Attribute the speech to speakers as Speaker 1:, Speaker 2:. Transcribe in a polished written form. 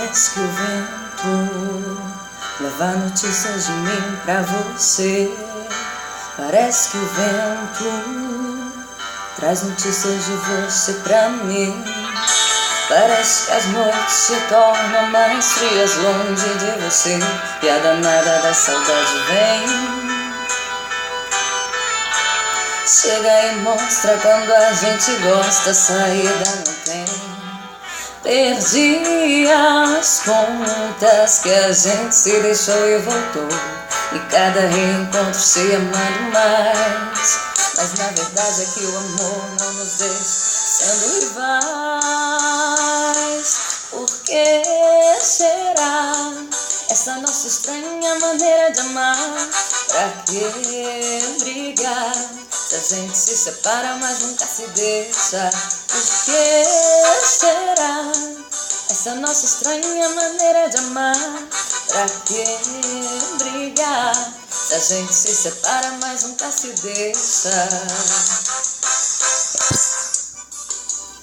Speaker 1: Parece que o vento leva notícias de mim pra você. Parece que o vento traz notícias de você pra mim. Parece que as noites se tornam mais frias longe de você, e a danada da saudade vem. Chega e mostra quando a gente gosta, saída não tem. Perdi as contas que a gente se deixou e voltou, e cada reencontro se amando mais. Mas na verdade é que o amor não nos deixa sendo rivais. Por que será essa nossa estranha maneira de amar? Pra que brigar se a gente se separa mas nunca se deixa? Por que será essa nossa estranha maneira de amar? Pra que brigar se a gente se separa mas nunca se deixa?